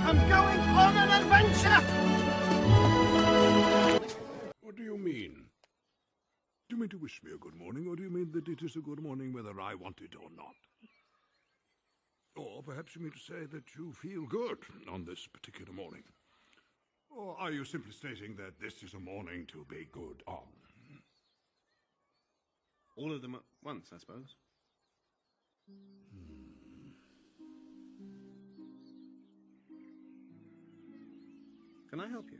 I'm going on an adventure! What do you mean? Do you mean to wish me a good morning, or do you mean that it is a good morning whether I want it or not? Or perhaps you mean to say that you feel good on this particular morning? Or are you simply stating that this is a morning to be good on? All of them at once, I suppose. Can I help you?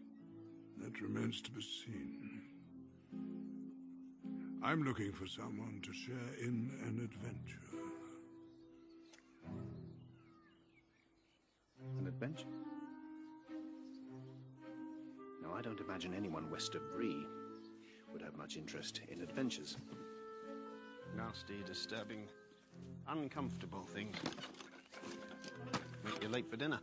That remains to be seen. I'm looking for someone to share in an adventure. An adventure? No, I don't imagine anyone west of Bree would have much interest in adventures. Nasty, disturbing, uncomfortable things. Make you late for dinner.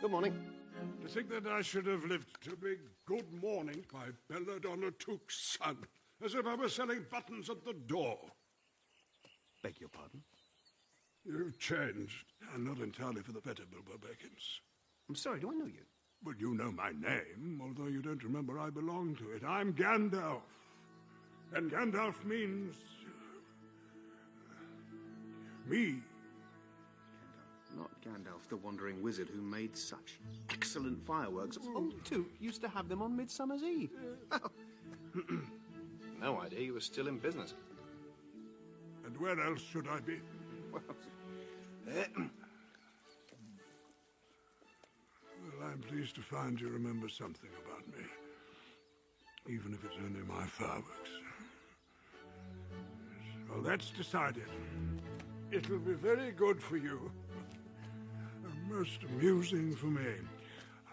Good morning. To think that I should have lived to be Good Morning by Belladonna Took's son, as if I were selling buttons at the door. Beg your pardon? You've changed, and not entirely for the better, Bilbo Baggins. I'm sorry, do I know you? Well, you know my name, although you don't remember I belong to it. I'm Gandalf. And Gandalf means... me. Not Gandalf, the wandering wizard who made such excellent fireworks. Old Took used to have them on Midsummer's Eve. No idea you were still in business. And where else should I be? Well, well, I'm pleased to find you remember something about me. Even if it's only my fireworks. Well, that's decided. It'll be very good for you. Most amusing for me.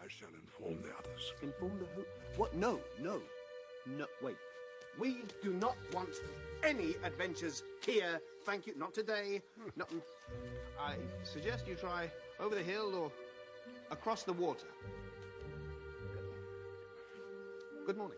I shall inform the others. inform the who? What? No, wait. We do not want any adventures here. Thank you. Not today. Not. I suggest you try over the hill or across the water. Good morning.